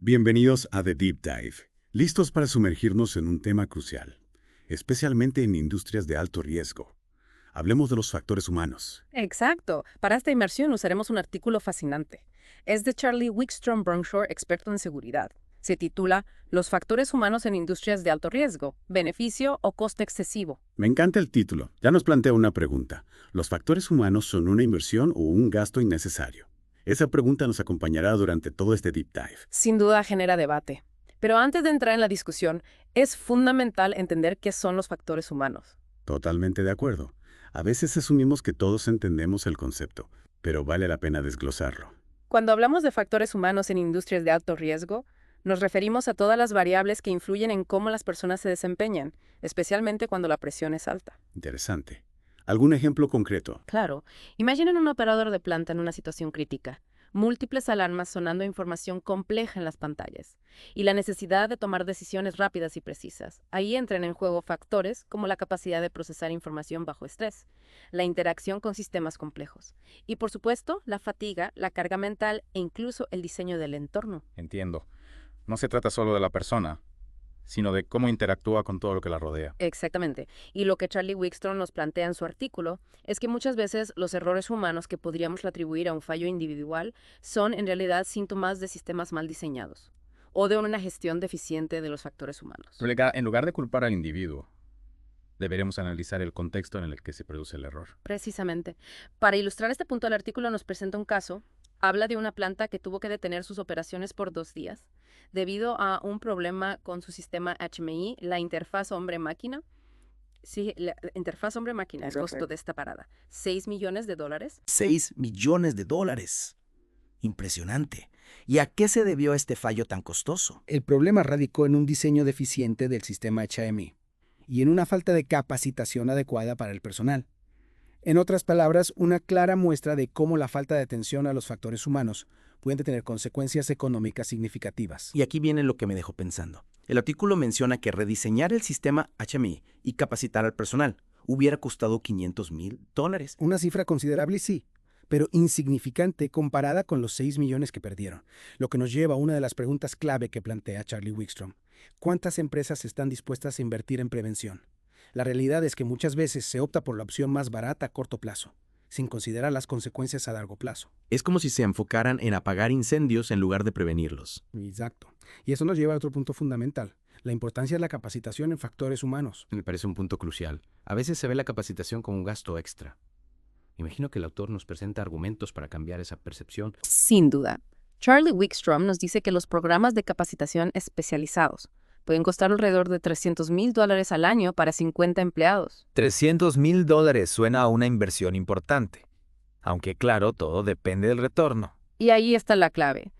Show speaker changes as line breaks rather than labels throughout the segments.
Bienvenidos a The Deep Dive, listos para sumergirnos en un tema crucial, especialmente en industrias de alto riesgo. Hablemos de los factores humanos.
Exacto. Para esta inmersión usaremos un artículo fascinante. Es de Charlie Wickstrom Bronshore, experto en seguridad. Se titula Los factores humanos en industrias de alto riesgo, beneficio o coste excesivo.
Me encanta el título. Ya nos plantea una pregunta. ¿Los factores humanos son una inversión o un gasto innecesario? Esa pregunta nos acompañará durante todo este Deep Dive.
Sin duda genera debate. Pero antes de entrar en la discusión, es fundamental entender qué son los factores humanos.
Totalmente de acuerdo. A veces asumimos que todos entendemos el concepto, pero vale la pena desglosarlo.
Cuando hablamos de factores humanos en industrias de alto riesgo, nos referimos a todas las variables que influyen en cómo las personas se desempeñan, especialmente cuando la presión es alta.
Interesante. ¿Algún ejemplo concreto?
Claro, imaginen un operador de planta en una situación crítica, múltiples alarmas sonando información compleja en las pantallas, y la necesidad de tomar decisiones rápidas y precisas. Ahí entran en juego factores como la capacidad de procesar información bajo estrés, la interacción con sistemas complejos, y por supuesto, la fatiga, la carga mental e incluso el diseño del entorno.
Entiendo. No se trata solo de la persona, sino de cómo interactúa con todo lo que la rodea.
Exactamente. Y lo que Charlie Wickstrom nos plantea en su artículo es que muchas veces los errores humanos que podríamos atribuir a un fallo individual son en realidad síntomas de sistemas mal diseñados o de una gestión deficiente de los factores humanos.
Pero en lugar de culpar al individuo, deberemos analizar el contexto en el que se produce el error.
Precisamente. Para ilustrar este punto, el artículo nos presenta un caso. Habla de una planta que tuvo que detener sus operaciones por 2 días debido a un problema con su sistema HMI, la interfaz hombre-máquina. Sí, la interfaz hombre-máquina, el costo de esta parada, $6 millones.
$6 millones. Impresionante. ¿Y a qué se debió este fallo tan costoso?
El problema radicó en un diseño deficiente del sistema HMI y en una falta de capacitación adecuada para el personal. En otras palabras, una clara muestra de cómo la falta de atención a los factores humanos puede tener consecuencias económicas significativas.
Y aquí viene lo que me dejó pensando. El artículo menciona que rediseñar el sistema HMI y capacitar al personal hubiera costado $500,000.
Una cifra considerable, sí, pero insignificante comparada con los 6 millones que perdieron. Lo que nos lleva a una de las preguntas clave que plantea Charlie Wickstrom. ¿Cuántas empresas están dispuestas a invertir en prevención? La realidad es que muchas veces se opta por la opción más barata a corto plazo, sin considerar las consecuencias a largo plazo.
Es como si se enfocaran en apagar incendios en lugar de prevenirlos.
Exacto. Y eso nos lleva a otro punto fundamental, la importancia de la capacitación en factores humanos.
Me parece un punto crucial. A veces se ve la capacitación como un gasto extra. Imagino que el autor nos presenta argumentos para cambiar esa percepción.
Sin duda. Charlie Wickstrom nos dice que los programas de capacitación especializados pueden costar alrededor de $300,000 al año para 50 empleados.
$300,000 suena a una inversión importante, aunque claro, todo depende del retorno.
Y ahí está la clave.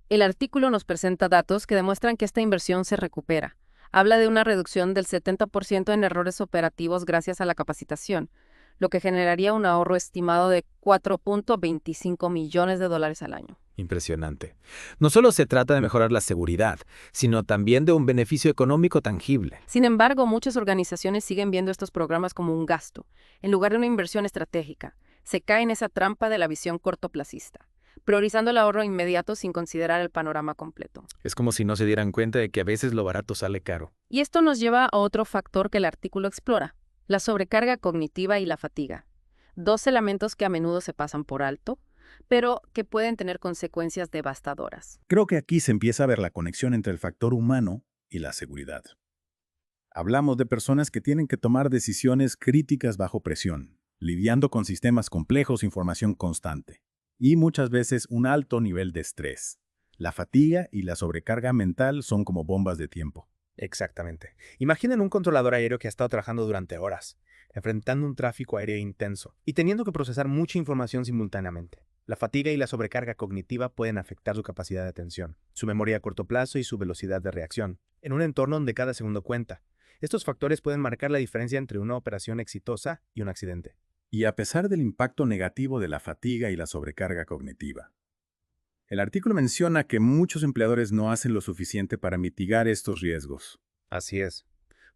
El artículo nos presenta datos que demuestran que esta inversión se recupera. Habla de una reducción del 70% en errores operativos gracias a la capacitación, lo que generaría un ahorro estimado de $4.25 millones al año.
Impresionante. No solo se trata de mejorar la seguridad, sino también de un beneficio económico tangible.
Sin embargo, muchas organizaciones siguen viendo estos programas como un gasto, en lugar de una inversión estratégica. Se cae en esa trampa de la visión cortoplacista, priorizando el ahorro inmediato sin considerar el panorama completo.
Es como si no se dieran cuenta de que a veces lo barato sale caro.
Y esto nos lleva a otro factor que el artículo explora, la sobrecarga cognitiva y la fatiga. 2 elementos que a menudo se pasan por alto, pero que pueden tener consecuencias devastadoras.
Creo que aquí se empieza a ver la conexión entre el factor humano y la seguridad. Hablamos de personas que tienen que tomar decisiones críticas bajo presión, lidiando con sistemas complejos, información constante, y muchas veces un alto nivel de estrés. La fatiga y la sobrecarga mental son como bombas de tiempo.
Exactamente. Imaginen un controlador aéreo que ha estado trabajando durante horas, enfrentando un tráfico aéreo intenso y teniendo que procesar mucha información simultáneamente. La fatiga y la sobrecarga cognitiva pueden afectar su capacidad de atención, su memoria a corto plazo y su velocidad de reacción, en un entorno donde cada segundo cuenta. Estos factores pueden marcar la diferencia entre una operación exitosa y un accidente.
Y a pesar del impacto negativo de la fatiga y la sobrecarga cognitiva, el artículo menciona que muchos empleadores no hacen lo suficiente para mitigar estos riesgos.
Así es.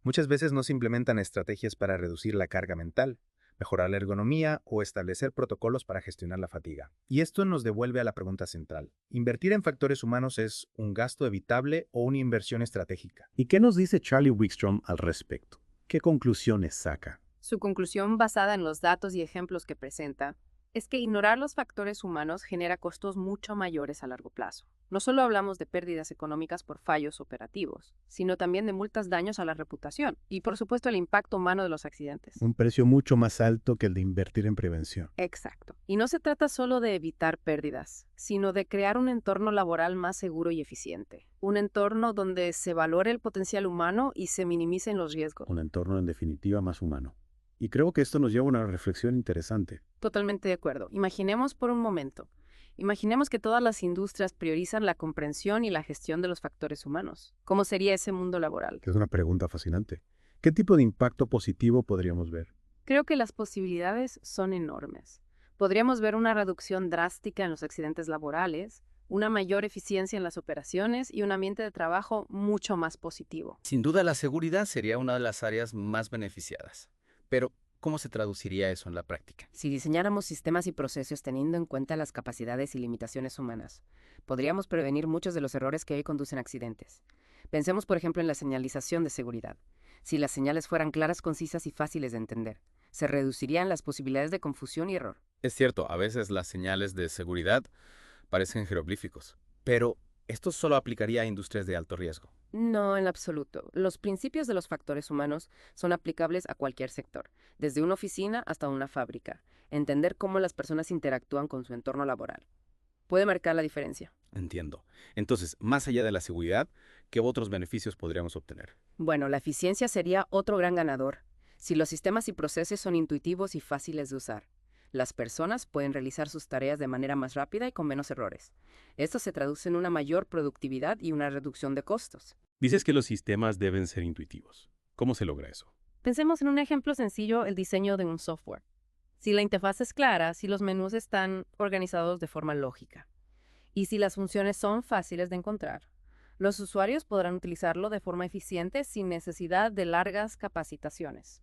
Muchas veces no se implementan estrategias para reducir la carga mental, mejorar la ergonomía o establecer protocolos para gestionar la fatiga. Y esto nos devuelve a la pregunta central. ¿Invertir en factores humanos es un gasto evitable o una inversión estratégica?
¿Y qué nos dice Charlie Wickstrom al respecto? ¿Qué conclusiones saca?
Su conclusión, basada en los datos y ejemplos que presenta, es que ignorar los factores humanos genera costos mucho mayores a largo plazo. No solo hablamos de pérdidas económicas por fallos operativos, sino también de multas, daños a la reputación y, por supuesto, el impacto humano de los accidentes.
Un precio mucho más alto que el de invertir en prevención.
Exacto. Y no se trata solo de evitar pérdidas, sino de crear un entorno laboral más seguro y eficiente. Un entorno donde se valore el potencial humano y se minimicen los riesgos.
Un entorno en definitiva más humano. Y creo que esto nos lleva a una reflexión interesante.
Totalmente de acuerdo. Imaginemos por un momento. Imaginemos que todas las industrias priorizan la comprensión y la gestión de los factores humanos. ¿Cómo sería ese mundo laboral?
Es una pregunta fascinante. ¿Qué tipo de impacto positivo podríamos ver?
Creo que las posibilidades son enormes. Podríamos ver una reducción drástica en los accidentes laborales, una mayor eficiencia en las operaciones y un ambiente de trabajo mucho más positivo.
Sin duda, la seguridad sería una de las áreas más beneficiadas. Pero, ¿cómo se traduciría eso en la práctica?
Si diseñáramos sistemas y procesos teniendo en cuenta las capacidades y limitaciones humanas, podríamos prevenir muchos de los errores que hoy conducen a accidentes. Pensemos, por ejemplo, en la señalización de seguridad. Si las señales fueran claras, concisas y fáciles de entender, se reducirían las posibilidades de confusión y error.
Es cierto, a veces las señales de seguridad parecen jeroglíficos.
Pero, esto solo aplicaría a industrias de alto riesgo.
No, en absoluto. Los principios de los factores humanos son aplicables a cualquier sector, desde una oficina hasta una fábrica. Entender cómo las personas interactúan con su entorno laboral puede marcar la diferencia.
Entiendo. Entonces, más allá de la seguridad, ¿qué otros beneficios podríamos obtener?
Bueno, la eficiencia sería otro gran ganador. Si los sistemas y procesos son intuitivos y fáciles de usar, las personas pueden realizar sus tareas de manera más rápida y con menos errores. Esto se traduce en una mayor productividad y una reducción de costos.
Dices que los sistemas deben ser intuitivos. ¿Cómo se logra eso?
Pensemos en un ejemplo sencillo, el diseño de un software. Si la interfaz es clara, si los menús están organizados de forma lógica y si las funciones son fáciles de encontrar, los usuarios podrán utilizarlo de forma eficiente sin necesidad de largas capacitaciones.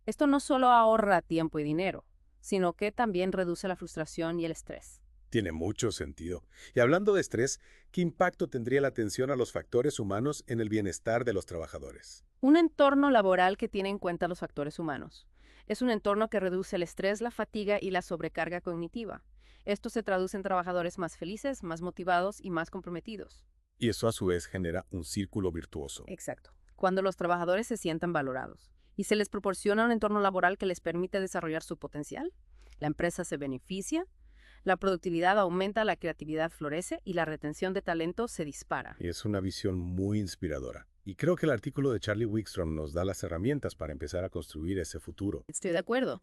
Esto no solo ahorra tiempo y dinero, sino que también reduce la frustración y el estrés.
Tiene mucho sentido. Y hablando de estrés, ¿qué impacto tendría la atención a los factores humanos en el bienestar de los trabajadores?
Un entorno laboral que tiene en cuenta los factores humanos. Es un entorno que reduce el estrés, la fatiga y la sobrecarga cognitiva. Esto se traduce en trabajadores más felices, más motivados y más comprometidos.
Y eso a su vez genera un círculo virtuoso.
Exacto. Cuando los trabajadores se sientan valorados y se les proporciona un entorno laboral que les permite desarrollar su potencial, la empresa se beneficia, la productividad aumenta, la creatividad florece y la retención de talento se dispara.
Y es una visión muy inspiradora. Y creo que el artículo de Charlie Wickstrom nos da las herramientas para empezar a construir ese futuro.
Estoy de acuerdo.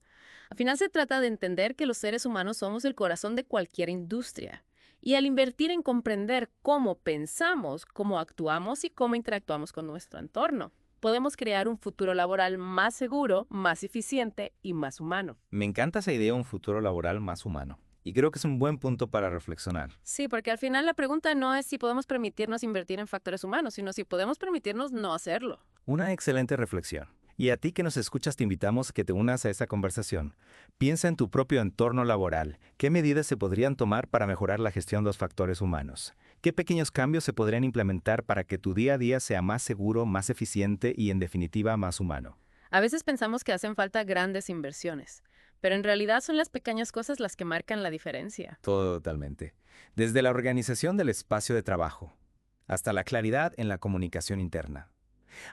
Al final se trata de entender que los seres humanos somos el corazón de cualquier industria. Y al invertir en comprender cómo pensamos, cómo actuamos y cómo interactuamos con nuestro entorno, podemos crear un futuro laboral más seguro, más eficiente y más humano.
Me encanta esa idea de un futuro laboral más humano. Y creo que es un buen punto para reflexionar.
Sí, porque al final la pregunta no es si podemos permitirnos invertir en factores humanos, sino si podemos permitirnos no hacerlo.
Una excelente reflexión. Y a ti que nos escuchas te invitamos a que te unas a esta conversación. Piensa en tu propio entorno laboral. ¿Qué medidas se podrían tomar para mejorar la gestión de los factores humanos? ¿Qué pequeños cambios se podrían implementar para que tu día a día sea más seguro, más eficiente y en definitiva más humano?
A veces pensamos que hacen falta grandes inversiones, pero en realidad son las pequeñas cosas las que marcan la diferencia.
Totalmente. Desde la organización del espacio de trabajo hasta la claridad en la comunicación interna.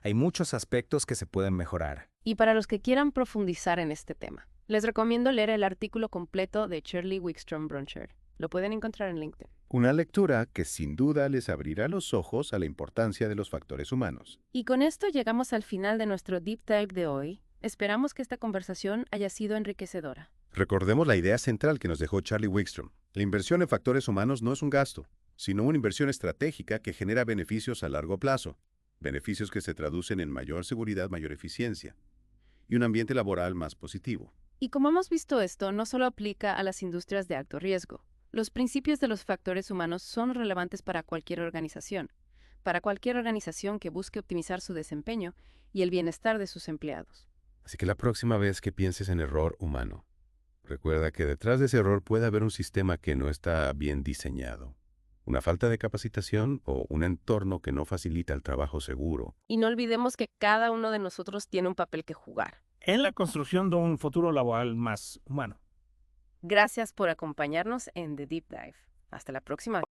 Hay muchos aspectos que se pueden mejorar.
Y para los que quieran profundizar en este tema, les recomiendo leer el artículo completo de Charlie Wickstrom Bruncher. Lo pueden encontrar en LinkedIn.
Una lectura que sin duda les abrirá los ojos a la importancia de los factores humanos.
Y con esto llegamos al final de nuestro Deep Dive de hoy. Esperamos que esta conversación haya sido enriquecedora.
Recordemos la idea central que nos dejó Charlie Wickstrom. La inversión en factores humanos no es un gasto, sino una inversión estratégica que genera beneficios a largo plazo. Beneficios que se traducen en mayor seguridad, mayor eficiencia y un ambiente laboral más positivo.
Y como hemos visto, esto no solo aplica a las industrias de alto riesgo. Los principios de los factores humanos son relevantes para cualquier organización que busque optimizar su desempeño y el bienestar de sus empleados.
Así que la próxima vez que pienses en error humano, recuerda que detrás de ese error puede haber un sistema que no está bien diseñado, una falta de capacitación o un entorno que no facilita el trabajo seguro.
Y no olvidemos que cada uno de nosotros tiene un papel que jugar.
En la construcción de un futuro laboral más humano.
Gracias por acompañarnos en The Deep Dive. Hasta la próxima.